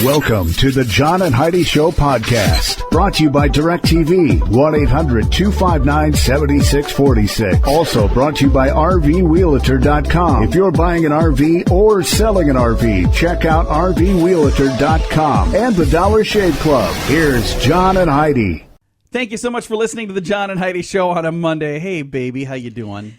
Welcome to the John and Heidi Show podcast, brought to you by DirecTV, 1-800-259-7646. Also brought to you by RVWheelator.com. If you're buying an RV or selling an RV, check out RVWheelator.com and the Dollar Shave Club. Here's John and Heidi. Thank you so much for listening to the John and Heidi Show on a Monday. Hey, baby, how you doing?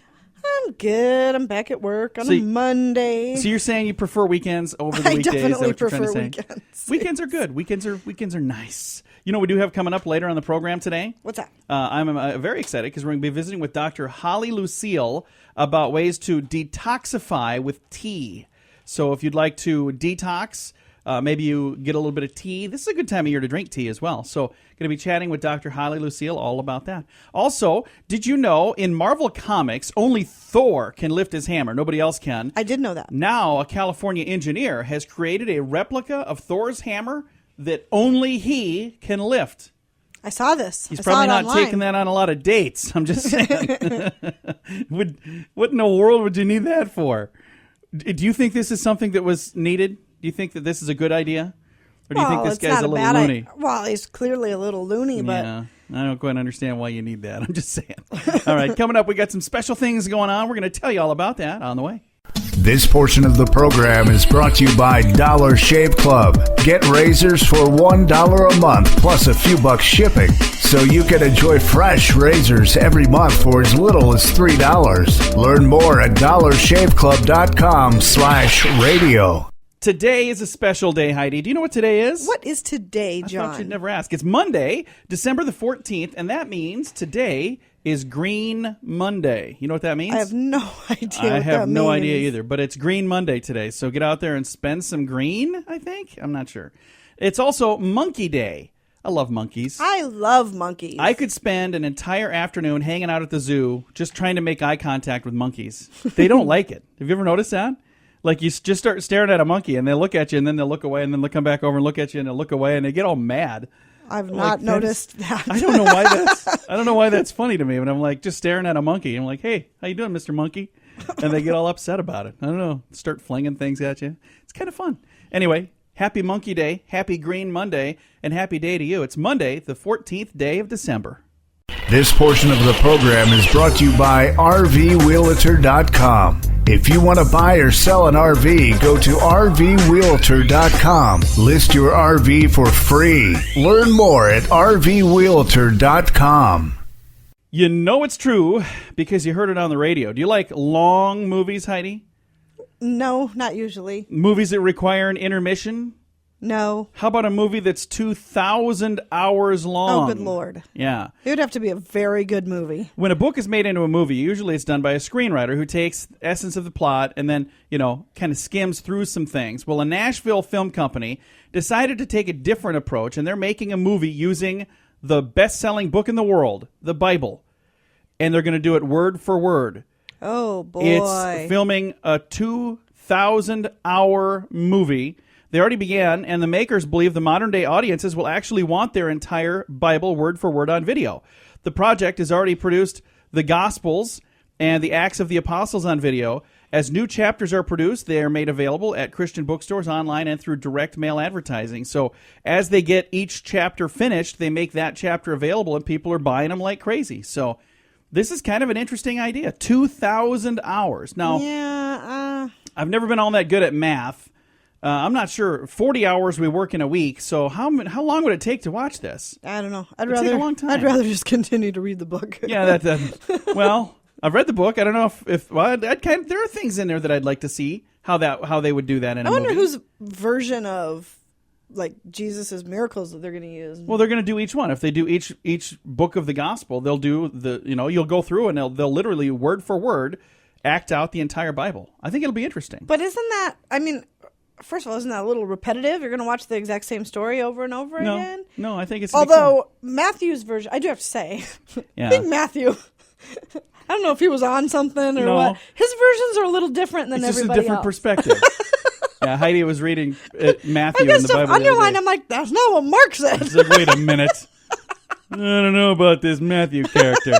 I'm good. I'm back at work on a Monday. So you're saying you prefer weekends over the weekdays? I definitely prefer weekends. Weekends are good. Weekends are nice. You know what we do have coming up later on the program today? What's that? I'm very excited because we're going to be visiting with Dr. HollyLucille about ways to detoxify with tea. So if you'd like to detox, maybe you get a little bit of tea. This is a good time of year to drink tea as well. So going to be chatting with Dr. HollyLucille all about that. Also, did you know in Marvel Comics, only Thor can lift his hammer. Nobody else can. I did know that. Now, a California engineer has created a replica of Thor's hammer that only he can lift. I saw this. He's probably not taking that on a lot of dates. I'm just saying. What in the world would you need that for? Do you think this is something that was needed? Do you think that this is a good idea? Or do you think this guy's a little loony? Well, he's clearly a little loony, but... Yeah, I don't quite understand why you need that. I'm just saying. All right, coming up, we got some special things going on. We're going to tell you all about that on the way. This portion of the program is brought to you by Dollar Shave Club. Get razors for $1 a month plus a few bucks shipping, so you can enjoy fresh razors every month for as little as $3. Learn more at dollarshaveclub.com/radio. Today is a special day, Heidi. Do you know what today is? What is today, John? I thought you'd never ask. It's Monday, December the 14th, and that means today is Green Monday. You know what that means? I have no idea I have no idea either, but it's Green Monday today, so get out there and spend some green, I think? I'm not sure. It's also Monkey Day. I love monkeys. I love monkeys. I could spend an entire afternoon hanging out at the zoo just trying to make eye contact with monkeys. They don't like it. Have you ever noticed that? Like you just start staring at a monkey and they look at you and then they'll look away and then they'll come back over and look at you and they'll look away and they get all mad. I've not noticed that. I don't know why that's funny to me. When I'm like just staring at a monkey, I'm like, hey, how you doing, Mr. Monkey? And they get all upset about it. I don't know. Start flinging things at you. It's kind of fun. Anyway, happy Monkey Day, happy Green Monday, and happy day to you. It's Monday, the 14th day of December. This portion of the program is brought to you by RVWheelator.com. If you want to buy or sell an RV, go to RVWheelator.com. List your RV for free. Learn more at RVWheelator.com. You know it's true because you heard it on the radio. Do you like long movies, Heidi? No, not usually. Movies that require an intermission? No. How about a movie that's 2,000 hours long? Oh, good Lord. Yeah. It would have to be a very good movie. When a book is made into a movie, usually it's done by a screenwriter who takes the essence of the plot and then, kind of skims through some things. Well, a Nashville film company decided to take a different approach, and they're making a movie using the best-selling book in the world, the Bible. And they're going to do it word for word. Oh, boy. It's filming a 2,000-hour movie. They already began, and the makers believe the modern-day audiences will actually want their entire Bible word for word on video. The project has already produced the Gospels and the Acts of the Apostles on video. As new chapters are produced, they are made available at Christian bookstores, online, and through direct mail advertising. So as they get each chapter finished, they make that chapter available, and people are buying them like crazy. So this is kind of an interesting idea. 2,000 hours. Now, I've never been all that good at math. I'm not sure. 40 hours we work in a week. So how long would it take to watch this? I don't know. It'd take a long time. I'd rather just continue to read the book. Yeah, well, I've read the book. I don't know if there are things in there that I'd like to see how they would do that in a movie. I wonder whose version of like Jesus's miracles that they're going to use. Well, they're going to do each one. If they do each book of the gospel, they'll do you'll go through and they'll literally word for word act out the entire Bible. I think it'll be interesting. But isn't that? I mean, first of all, isn't that a little repetitive? You're going to watch the exact same story over and over again? No, I think it's... Although, Matthew's version, I do have to say, I think Matthew, I don't know if he was on something or what. His versions are a little different than everybody else. It's just a different perspective. Yeah, Heidi was reading Matthew in the Bible. Underlined, I'm like, that's not what Mark said. It's like, wait a minute. I don't know about this Matthew character.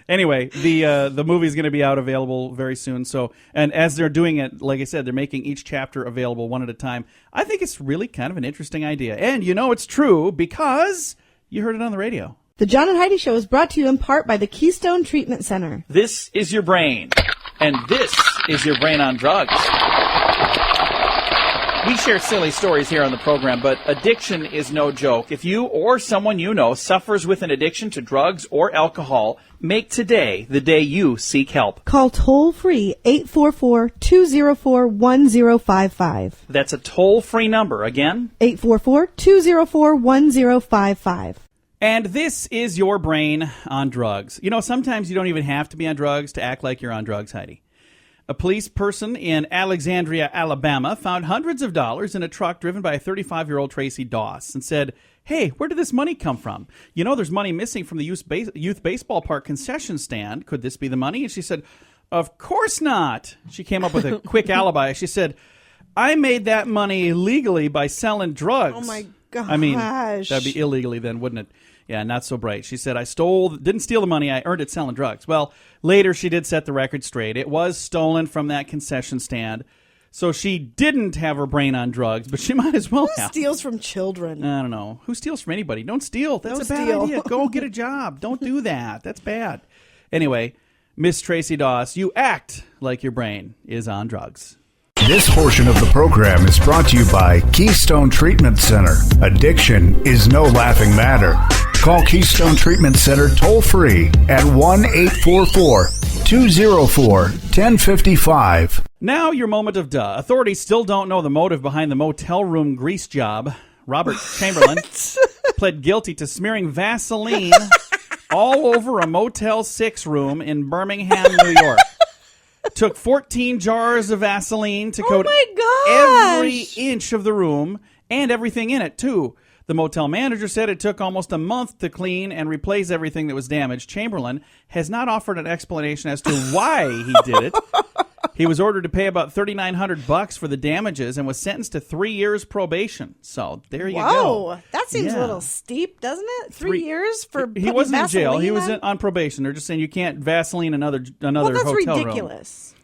Anyway, the movie is going to be available very soon. So, and as they're doing it, like I said, they're making each chapter available one at a time. I think it's really kind of an interesting idea. And it's true because you heard it on the radio. The John and Heidi Show is brought to you in part by the Keystone Treatment Center. This is your brain, and this is your brain on drugs. We share silly stories here on the program, but addiction is no joke. If you or someone you know suffers with an addiction to drugs or alcohol, make today the day you seek help. Call toll-free 844-204-1055. That's a toll-free number. Again? 844-204-1055. And this is your brain on drugs. Sometimes you don't even have to be on drugs to act like you're on drugs, Heidi. A police person in Alexandria, Alabama, found hundreds of dollars in a truck driven by a 35-year-old Tracy Doss and said, "Hey, where did this money come from? There's money missing from the youth baseball park concession stand. Could this be the money?" And she said, "Of course not." She came up with a quick alibi. She said, "I made that money legally by selling drugs." Oh, my gosh. I mean, that'd be illegally then, wouldn't it? Yeah, not so bright. She said, didn't steal the money, I earned it selling drugs. Well, later she did set the record straight. It was stolen from that concession stand. So she didn't have her brain on drugs, but she might as well have. Who steals from children? I don't know. Who steals from anybody? Don't steal. That's a bad idea. Go get a job. Don't do that. That's bad. Anyway, Miss Tracy Doss, you act like your brain is on drugs. This portion of the program is brought to you by Keystone Treatment Center. Addiction is no laughing matter. Call Keystone Treatment Center toll-free at 1-844-204-1055. Now your moment of duh. Authorities still don't know the motive behind the motel room grease job. Robert Chamberlain pled guilty to smearing Vaseline all over a Motel 6 room in Birmingham, New York. Took 14 jars of Vaseline to coat every inch of the room and everything in it, too. The motel manager said it took almost a month to clean and replace everything that was damaged. Chamberlain has not offered an explanation as to why he did it. He was ordered to pay about $3,900 for the damages and was sentenced to 3 years probation. So there you go. Whoa, that seems a little steep, doesn't it? 3 years for he wasn't in jail. He was on? on probation. They're just saying you can't Vaseline another Well, that's hotel ridiculous. room.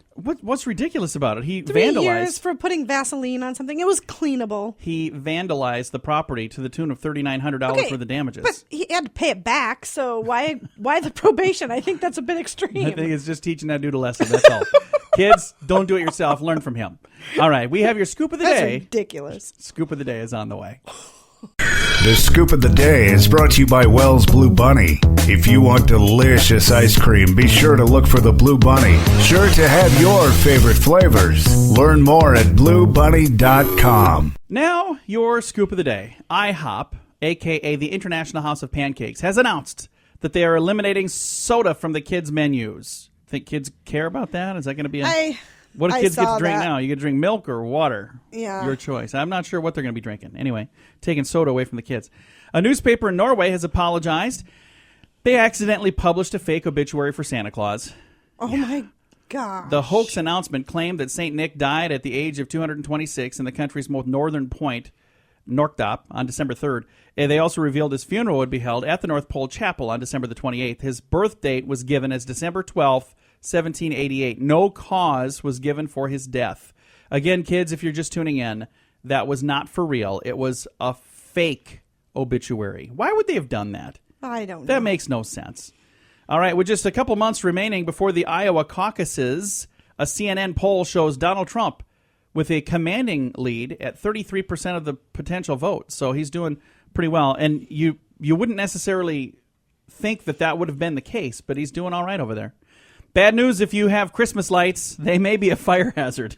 What's ridiculous about it? He 3 vandalized. years for putting Vaseline on something. It was cleanable. He vandalized the property to the tune of $3,900 for the damages. But he had to pay it back, so why the probation? I think that's a bit extreme. I think it's just teaching that dude a lesson, that's all. Kids, don't do it yourself. Learn from him. All right, we have your scoop of the day. That's ridiculous. Scoop of the day is on the way. The Scoop of the Day is brought to you by Wells Blue Bunny. If you want delicious ice cream, be sure to look for the Blue Bunny. Sure to have your favorite flavors. Learn more at bluebunny.com. Now, your scoop of the day. IHOP, a.k.a. the International House of Pancakes, has announced that they are eliminating soda from the kids' menus. Think kids care about that? Is that going to be what do kids get to drink now? You get to drink milk or water? Yeah. Your choice. I'm not sure what they're going to be drinking. Anyway, taking soda away from the kids. A newspaper in Norway has apologized. They accidentally published a fake obituary for Santa Claus. Oh, my gosh. The hoax announcement claimed that St. Nick died at the age of 226 in the country's most northern point, Norkdop, on December 3rd. And they also revealed his funeral would be held at the North Pole Chapel on December the 28th. His birth date was given as December 12th, 1788. No cause was given for his death. Again, kids, if you're just tuning in, that was not for real. It was a fake obituary. Why would they have done that? I don't know. That makes no sense. All right, with just a couple months remaining before the Iowa caucuses, a CNN poll shows Donald Trump with a commanding lead at 33% of the potential vote. So he's doing pretty well. And you wouldn't necessarily think that would have been the case, but he's doing all right over there. Bad news if you have Christmas lights, they may be a fire hazard.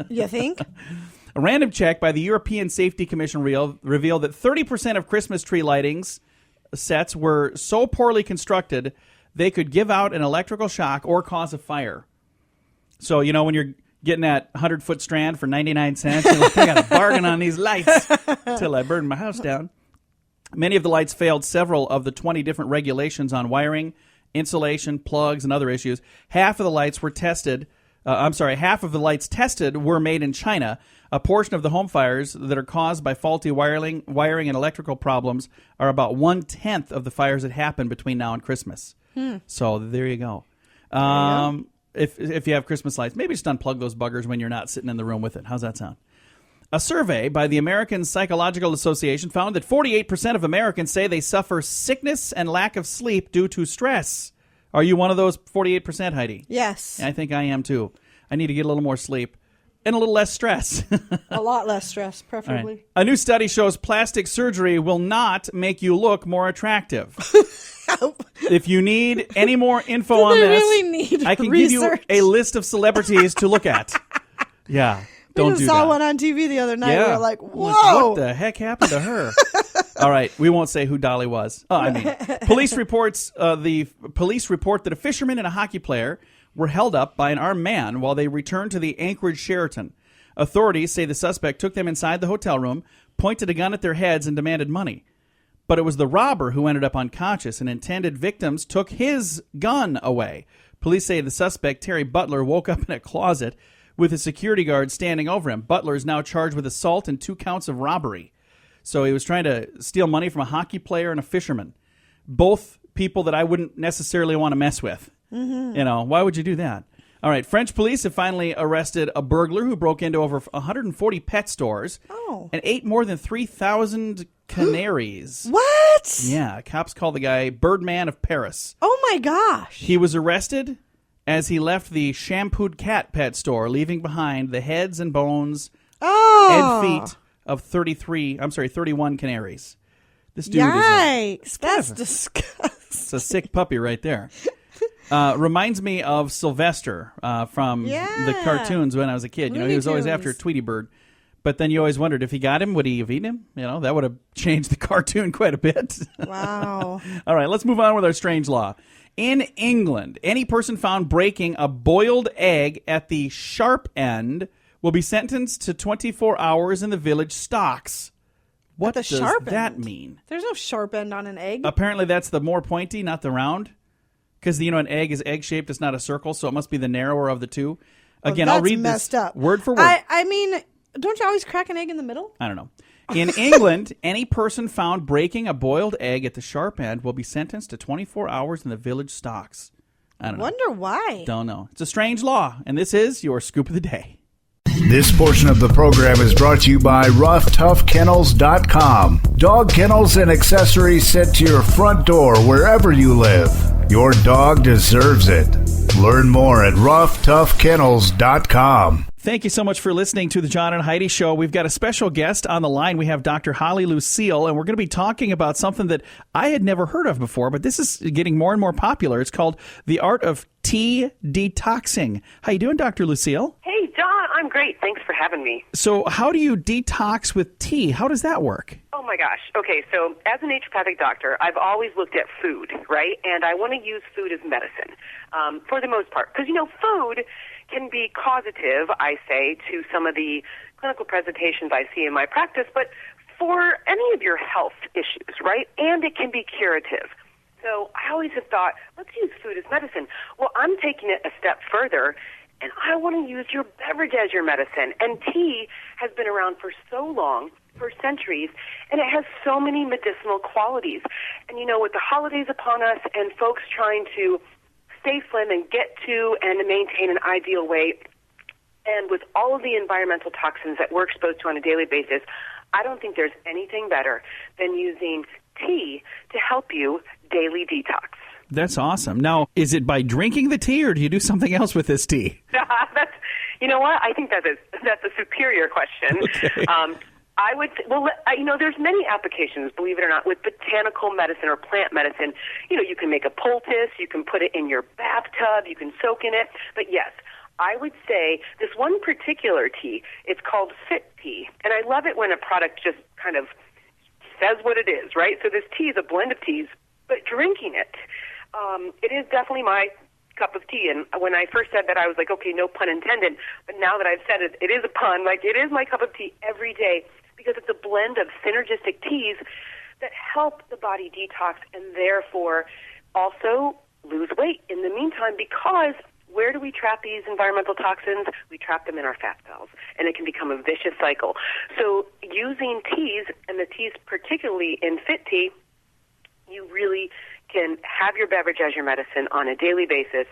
You think? A random check by the European Safety Commission revealed that 30% of Christmas tree lightings sets were so poorly constructed they could give out an electrical shock or cause a fire. So, when you're getting that 100-foot strand for 99 cents, you're like, I got a bargain on these lights until I burn my house down. Many of the lights failed several of the 20 different regulations on wiring, insulation, plugs, and other issues. Half of the lights tested were made in China. A portion of the home fires that are caused by faulty wiring and electrical problems are about 1/10 of the fires that happen between now and Christmas. So there you go. If you have Christmas lights, maybe just unplug those buggers when you're not sitting in the room with it. How's that sound? A survey by the American Psychological Association found that 48% of Americans say they suffer sickness and lack of sleep due to stress. Are you one of those 48%, Heidi? Yes. I think I am, too. I need to get a little more sleep and a little less stress. A lot less stress, preferably. Right. A new study shows plastic surgery will not make you look more attractive. If you need any more info on this, really I can research? give you a list of celebrities to look at. Yeah. We just saw one on TV the other night. Yeah. We were like, whoa. What the heck happened to her? All right. We won't say who Dolly was. Police report that a fisherman and a hockey player were held up by an armed man while they returned to the Anchorage Sheraton. Authorities say the suspect took them inside the hotel room, pointed a gun at their heads, and demanded money. But it was the robber who ended up unconscious, and intended victims took his gun away. Police say the suspect, Terry Butler, woke up in a closet with a security guard standing over him. Butler is now charged with assault and 2 counts of robbery. So he was trying to steal money from a hockey player and a fisherman. Both people that I wouldn't necessarily want to mess with. Mm-hmm. You know, why would you do that? All right, French police have finally arrested a burglar who broke into over 140 pet stores and ate more than 3,000 canaries. What? Yeah, cops call the guy Birdman of Paris. Oh, my gosh. He was arrested as he left the Shampooed Cat pet store, leaving behind the heads and bones and feet of 31 canaries. This dude Yikes. That's disgusting. It's a sick puppy right there. Reminds me of Sylvester from the cartoons when I was a kid. You know, he was always after Tweety Bird. But then you always wondered, if he got him, would he have eaten him? You know, that would have changed the cartoon quite a bit. Wow. All right, let's move on with our strange law. In England, any person found breaking a boiled egg at the sharp end will be sentenced to 24 hours in the village stocks. What does that mean? There's no sharp end on an egg. Apparently that's the more pointy, not the round. Because, you know, an egg is egg-shaped. It's not a circle, so it must be the narrower of the two. Again, I'll read this word for word. I mean, don't you always crack an egg in the middle? I don't know. In England, any person found breaking a boiled egg at the sharp end will be sentenced to 24 hours in the village stocks. I don't know. Wonder why. Don't know. It's a strange law, and this is your Scoop of the Day. This portion of the program is brought to you by RoughToughKennels.com. Dog kennels and accessories sent to your front door wherever you live. Your dog deserves it. Learn more at RoughToughKennels.com. Thank you so much for listening to the John and Heidi Show. We've got a special guest on the line. We have Dr. HollyLucille, and we're going to be talking about something that I had never heard of before, but this is getting more and more popular. It's called the art of tea detoxing. How you doing, Dr. Lucille? Hey, John. I'm great. Thanks for having me. So how do you detox with tea? How does that work? Oh, my gosh. Okay, so as a naturopathic doctor, I've always looked at food, right? And I want to use food as medicine for the most part. Because, you know, food can be causative, I say, to some of the clinical presentations I see in my practice, but for any of your health issues, right? And it can be curative. So I always have thought, let's use food as medicine. Well, I'm taking it a step further, and I want to use your beverage as your medicine. And tea has been around for so long, for centuries, and it has so many medicinal qualities. And, you know, with the holidays upon us and folks trying to stay slim and get to and maintain an ideal weight, and with all of the environmental toxins that we're exposed to on a daily basis, I don't think there's anything better than using tea to help you daily detox. That's awesome. Now, is it by drinking the tea, or do you do something else with this tea? You know what? I think that's a superior question. Okay. I would, you know, there's many applications, believe it or not, with botanical medicine or plant medicine. You know, you can make a poultice, you can put it in your bathtub, you can soak in it. But yes, I would say this one particular tea, it's called Fit Tea. And I love it when a product just kind of says what it is, right? So this tea is a blend of teas, but drinking it, it is definitely my cup of tea. And when I first said that, I was like, okay, no pun intended. But now that I've said it, it is a pun. Like, it is my cup of tea every day, because it's a blend of synergistic teas that help the body detox and therefore also lose weight in the meantime. Because where do we trap these environmental toxins? We trap them in our fat cells, and it can become a vicious cycle. So using teas, and the teas particularly in Fit Tea, you really can have your beverage as your medicine on a daily basis,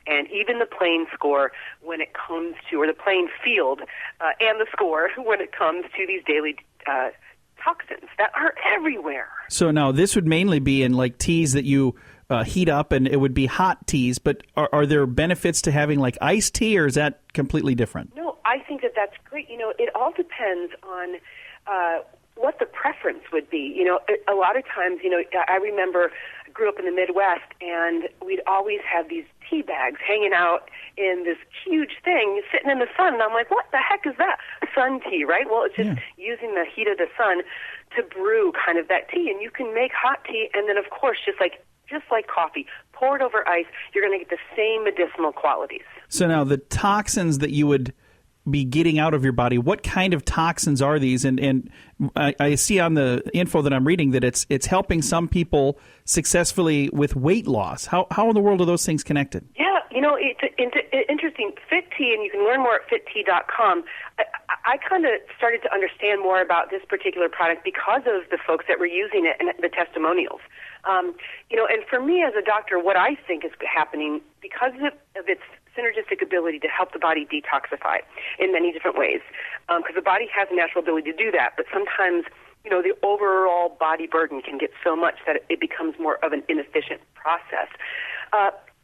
and even the playing score when it comes to, or the playing field and the score when it comes to these daily toxins that are everywhere. So now this would mainly be in like teas that you heat up, and it would be hot teas, but are there benefits to having like iced tea, or is that completely different? No, I think that that's great. You know, it all depends on what the preference would be. You know, a lot of times, you know, I remember I grew up in the Midwest, and we'd always have these tea bags hanging out in this huge thing sitting in the sun, and I'm like, what the heck is that? Sun tea, right? Well, it's just using the heat of the sun to brew kind of that tea, and you can make hot tea, and then, of course, just like coffee, pour it over ice, you're going to get the same medicinal qualities. So now the toxins that you would be getting out of your body, what kind of toxins are these? And I see on the info that I'm reading that it's helping some people successfully with weight loss. How in the world are those things connected? Yeah, you know, it's interesting. Fit Tea, and you can learn more at fittea.com. I kind of started to understand more about this particular product because of the folks that were using it and the testimonials. You know, and for me as a doctor, what I think is happening because of its synergistic ability to help the body detoxify in many different ways, because the body has a natural ability to do that, but sometimes, you know, the overall body burden can get so much that it becomes more of an inefficient process.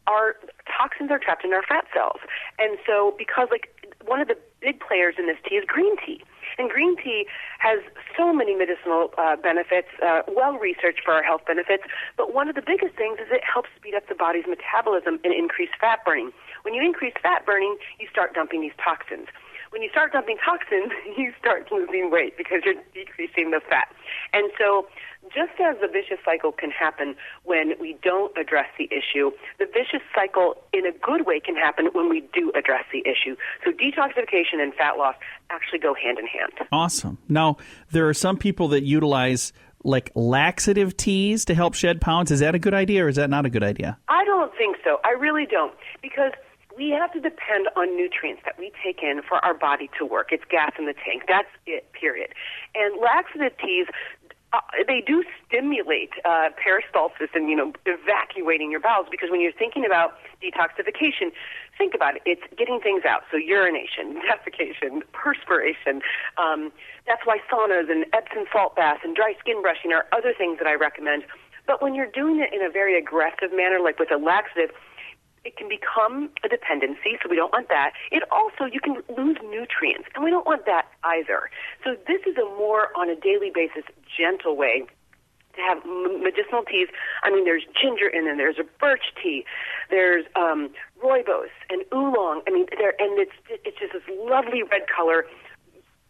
Our toxins are trapped in our fat cells. And so because, like, one of the big players in this tea is green tea. And green tea has so many medicinal benefits, well-researched for our health benefits. But one of the biggest things is it helps speed up the body's metabolism and increase fat burning. When you increase fat burning, you start dumping these toxins. When you start dumping toxins, you start losing weight because you're decreasing the fat. And so just as the vicious cycle can happen when we don't address the issue, the vicious cycle in a good way can happen when we do address the issue. So detoxification and fat loss actually go hand in hand. Awesome. Now, there are some people that utilize like laxative teas to help shed pounds. Is that a good idea, or is that not a good idea? I don't think so. I really don't, because we have to depend on nutrients that we take in for our body to work. It's gas in the tank. That's it, period. And laxative teas, they do stimulate peristalsis and, you know, evacuating your bowels, because when you're thinking about detoxification, think about it. It's getting things out. So urination, defecation, perspiration. That's why saunas and Epsom salt baths and dry skin brushing are other things that I recommend. But when you're doing it in a very aggressive manner, like with a laxative, it can become a dependency, so we don't want that. It also, you can lose nutrients, and we don't want that either. So this is a more on a daily basis gentle way to have medicinal teas. I mean, there's ginger in them, there's a birch tea, there's rooibos and oolong. I mean, and it's just this lovely red color,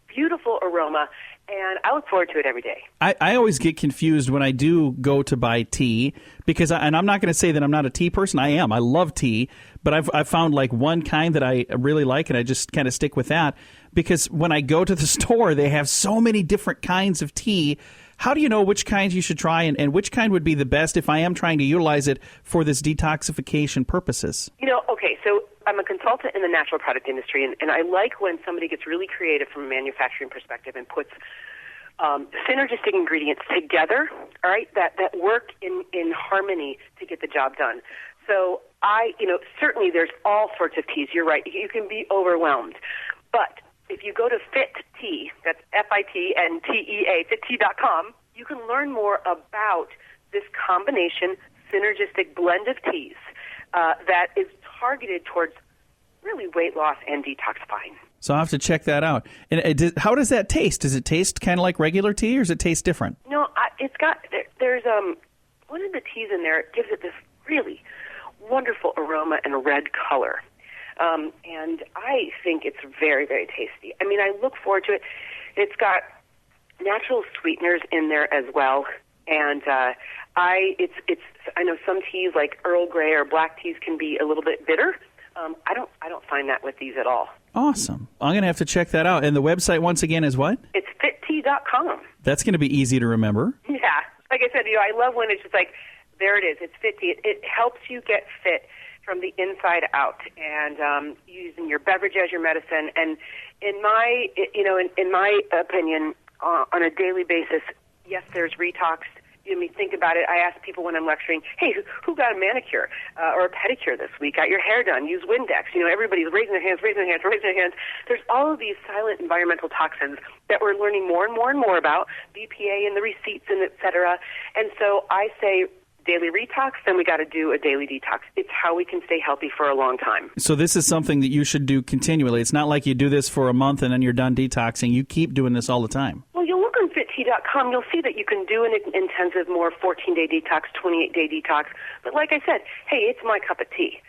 beautiful aroma. And I look forward to it every day. I always get confused when I do go to buy tea, because and I'm not going to say that I'm not a tea person. I am. I love tea, but I've found like one kind that I really like, and I just kind of stick with that, because when I go to the store, they have so many different kinds of tea. How do you know which kinds you should try, and which kind would be the best if I am trying to utilize it for this detoxification purposes? You know, okay, so I'm a consultant in the natural product industry, and I like when somebody gets really creative from a manufacturing perspective and puts synergistic ingredients together, all right, that work in harmony to get the job done. So certainly there's all sorts of teas. You're right. You can be overwhelmed. But if you go to Fit Tea, that's FITNTEA, fittea.com, you can learn more about this combination synergistic blend of teas that is targeted towards really weight loss and detoxifying. So I'll have to check that out. And how does that taste? Does it taste kind of like regular tea, or does it taste different? No, there's one of the teas in there. It gives it this really wonderful aroma and a red color. And I think it's very, very tasty. I mean, I look forward to it. It's got natural sweeteners in there as well. And I know some teas like Earl Grey or black teas can be a little bit bitter. I don't find that with these at all. Awesome. I'm going to have to check that out. And the website, once again, is what? It's fittea.com. That's going to be easy to remember. Yeah. Like I said, I love when it's just like, there it is. It's Fit Tea. It helps you get fit from the inside out, and using your beverage as your medicine. And in my opinion, on a daily basis, yes, there's retox think about it. I ask people when I'm lecturing, hey, who got a manicure or a pedicure this week? Got your hair done? Use Windex. Everybody's raising their hands. There's all of these silent environmental toxins that we're learning more and more and more about, BPA and the receipts and et cetera. And so I say daily retox, then we got to do a daily detox. It's how we can stay healthy for a long time. So this is something that you should do continually. It's not like you do this for a month and then you're done detoxing. You keep doing this all the time. Well, you'll look on FitT.com. You'll see that you can do an intensive, more 14-day detox, 28-day detox. But like I said, hey, it's my cup of tea.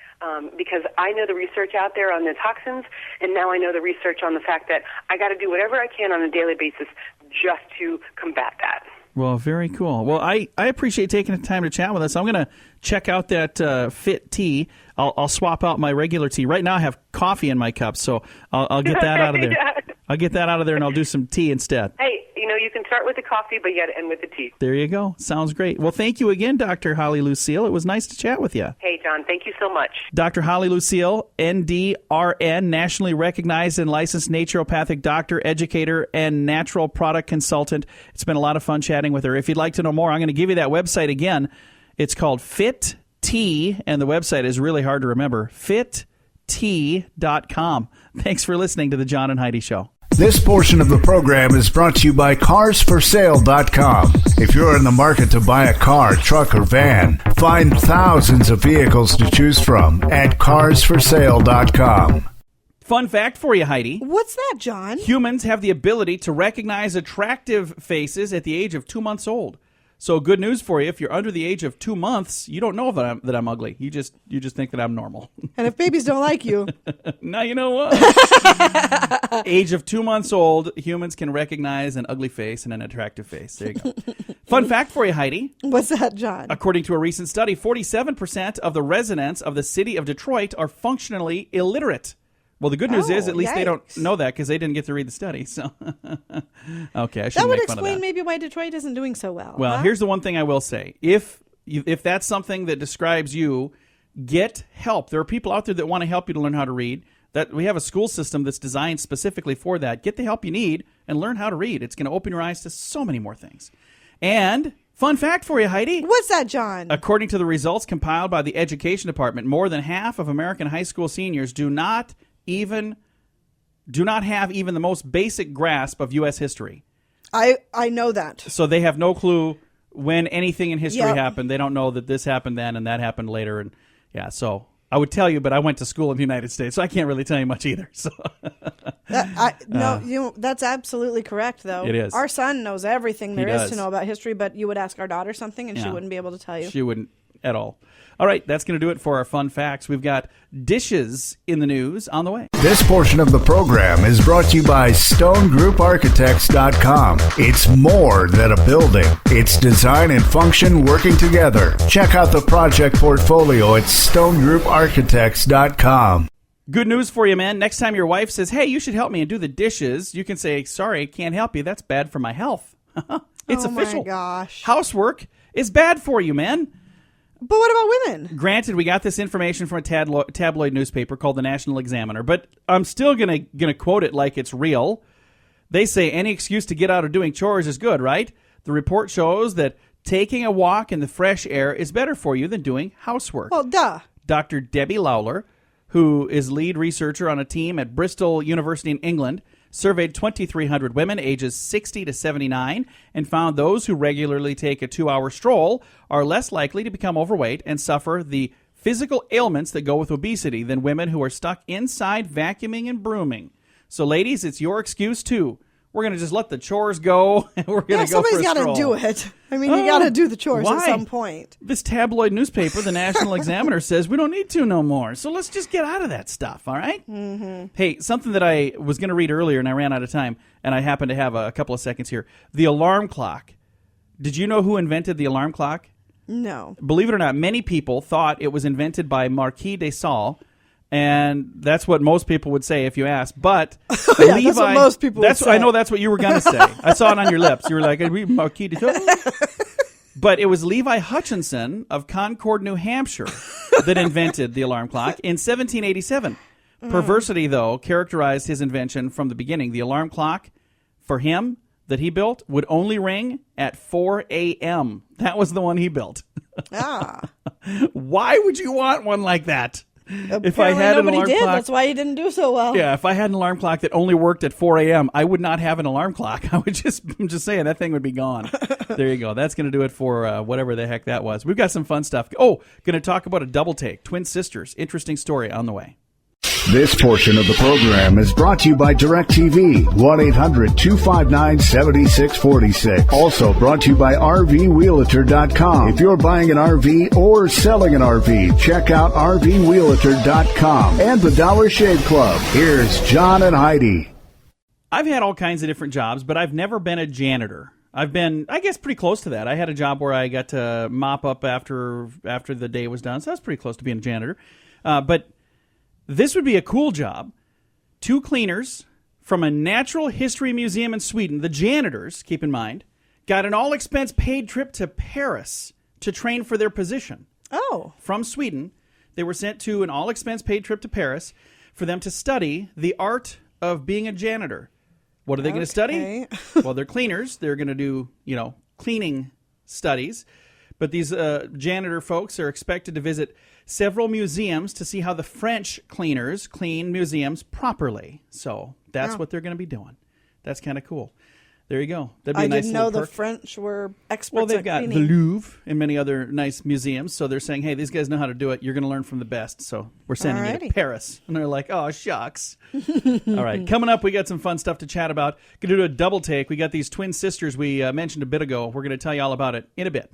Because I know the research out there on the toxins, and now I know the research on the fact that I got to do whatever I can on a daily basis just to combat that. Well, very cool. Well, I appreciate taking the time to chat with us. I'm going to check out that Fit tea. I'll swap out my regular tea. Right now I have coffee in my cup, so I'll get that out of there. Yeah. I'll get that out of there, and I'll do some tea instead. Hey, you can start with the coffee, but you got to end with the tea. There you go. Sounds great. Well, thank you again, Dr. HollyLucille. It was nice to chat with you. Hey, John, thank you so much. Dr. HollyLucille, NDRN, nationally recognized and licensed naturopathic doctor, educator, and natural product consultant. It's been a lot of fun chatting with her. If you'd like to know more, I'm going to give you that website again. It's called Fit Tea, and the website is really hard to remember, FitT.com. Thanks for listening to the John and Heidi Show. This portion of the program is brought to you by CarsForSale.com. If you're in the market to buy a car, truck, or van, find thousands of vehicles to choose from at CarsForSale.com. Fun fact for you, Heidi. What's that, John? Humans have the ability to recognize attractive faces at the age of 2 months old. So good news for you, if you're under the age of 2 months, you don't know that I'm ugly. You just think that I'm normal. And if babies don't like you. Now you know what? Age of 2 months old, humans can recognize an ugly face and an attractive face. There you go. Fun fact for you, Heidi. What's that, John? According to a recent study, 47% of the residents of the city of Detroit are functionally illiterate. Well, the good news is at least they don't know that because they didn't get to read the study. So, okay, I shouldn't make fun of that. That would explain maybe why Detroit isn't doing so well. Well, here's the one thing I will say. If that's something that describes you, get help. There are people out there that want to help you to learn how to read. That we have a school system that's designed specifically for that. Get the help you need and learn how to read. It's going to open your eyes to so many more things. And fun fact for you, Heidi. What's that, John? According to the results compiled by the Education Department, more than half of American high school seniors do not have even the most basic grasp of U.S. history. I know that. So they have no clue when anything in history happened. They don't know that this happened then and that happened later. And yeah, so I would tell you, but I went to school in the United States, so I can't really tell you much either. So that's absolutely correct, though. It is. Our son knows everything there is to know about history, but you would ask our daughter something, and she wouldn't be able to tell you. She wouldn't at all. All right, that's going to do it for our fun facts. We've got dishes in the news on the way. This portion of the program is brought to you by StoneGroupArchitects.com. It's more than a building. It's design and function working together. Check out the project portfolio at StoneGroupArchitects.com. Good news for you, man. Next time your wife says, hey, you should help me and do the dishes, you can say, sorry, I can't help you. That's bad for my health. It's official. Oh, my gosh. Housework is bad for you, man. But what about women? Granted, we got this information from a tabloid newspaper called the National Examiner, but I'm still gonna quote it like it's real. They say any excuse to get out of doing chores is good, right? The report shows that taking a walk in the fresh air is better for you than doing housework. Well, duh. Dr. Debbie Lawler, who is lead researcher on a team at Bristol University in England, surveyed 2,300 women ages 60 to 79 and found those who regularly take a 2-hour stroll are less likely to become overweight and suffer the physical ailments that go with obesity than women who are stuck inside vacuuming and brooming. So, ladies, it's your excuse, too. We're going to just let the chores go, and we're going to go for a stroll. Somebody's got to do it. I mean, you got to do the chores at some point. This tabloid newspaper, the National Examiner, says we don't need to no more. So let's just get out of that stuff, all right? Mm-hmm. Hey, something that I was going to read earlier, and I ran out of time, and I happen to have a couple of seconds here. The alarm clock. Did you know who invented the alarm clock? No. Believe it or not, many people thought it was invented by Marquis de Sade. And that's what most people would say if you ask. But Levi, that's what most people would say. I know that's what you were going to say. I saw it on your lips. You were like, Marquis de Sade? But it was Levi Hutchinson of Concord, New Hampshire, that invented the alarm clock in 1787. Perversity, though, characterized his invention from the beginning. The alarm clock, for him, that he built would only ring at 4 a.m. That was the one he built. Ah. Why would you want one like that? If I had an alarm clock, that's why he didn't do so well. Yeah, if I had an alarm clock that only worked at 4 a.m., I would not have an alarm clock. I'm just saying, that thing would be gone. There you go. That's going to do it for whatever the heck that was. We've got some fun stuff. Oh, going to talk about a double take. Twin sisters. Interesting story on the way. This portion of the program is brought to you by DirecTV, 1-800-259-7646. Also brought to you by RVRealtor.com. If you're buying an RV or selling an RV, check out RVRealtor.com and the Dollar Shave Club. Here's John and Heidi. I've had all kinds of different jobs, but I've never been a janitor. I've been, I guess, pretty close to that. I had a job where I got to mop up after the day was done, so that's pretty close to being a janitor. But this would be a cool job. 2 cleaners from a natural history museum in Sweden, the janitors, keep in mind, got an all-expense-paid trip to Paris to train for their position. Oh. From Sweden, they were sent to an all-expense-paid trip to Paris for them to study the art of being a janitor. What are they going to study? Well, they're cleaners. They're going to do, cleaning studies. But these janitor folks are expected to visit several museums to see how the French cleaners clean museums properly. So that's what they're going to be doing. That's kind of cool. There you go. That'd be a nice didn't know little the perk. French were experts Well, they've at got cleaning. the Louvre and many other nice museums. So they're saying, hey, these guys know how to do it. You're going to learn from the best. So we're sending you to Paris. And they're like, oh, shucks. All right. Coming up, we got some fun stuff to chat about. Going to do a double take. We got these twin sisters we mentioned a bit ago. We're going to tell you all about it in a bit.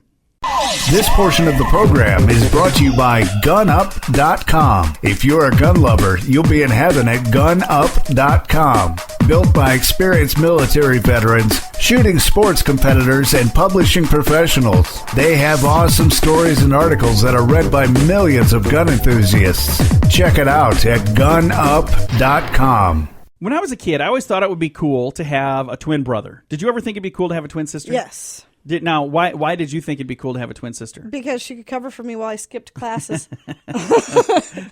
This portion of the program is brought to you by GunUp.com. If you're a gun lover, you'll be in heaven at GunUp.com. Built by experienced military veterans, shooting sports competitors, and publishing professionals. They have awesome stories and articles that are read by millions of gun enthusiasts. Check it out at GunUp.com. When I was a kid, I always thought it would be cool to have a twin brother. Did you ever think it'd be cool to have a twin sister? Yes. Now, why did you think it'd be cool to have a twin sister? Because she could cover for me while I skipped classes.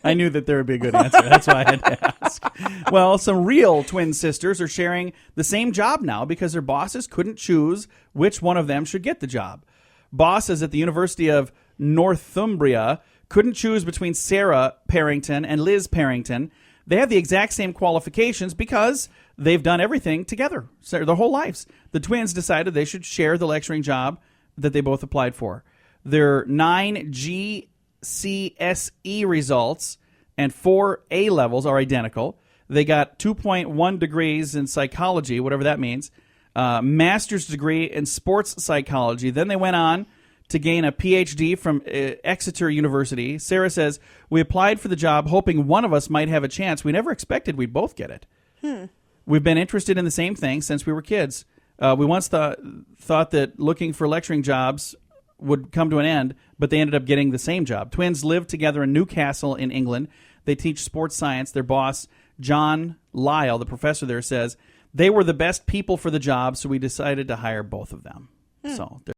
I knew that there would be a good answer. That's why I had to ask. Well, some real twin sisters are sharing the same job now because their bosses couldn't choose which one of them should get the job. Bosses at the University of Northumbria couldn't choose between Sarah Parrington and Liz Parrington. They have the exact same qualifications because they've done everything together their whole lives. The twins decided they should share the lecturing job that they both applied for. Their 9 GCSE results and 4 A levels are identical. They got 2.1 degrees in psychology, whatever that means, master's degree in sports psychology. Then they went on to gain a PhD from Exeter University. Sarah says, we applied for the job hoping one of us might have a chance. We never expected we'd both get it. We've been interested in the same thing since we were kids. We once thought that looking for lecturing jobs would come to an end, but they ended up getting the same job. Twins live together in Newcastle in England. They teach sports science. Their boss, John Lyle, the professor there, says, they were the best people for the job, so we decided to hire both of them. So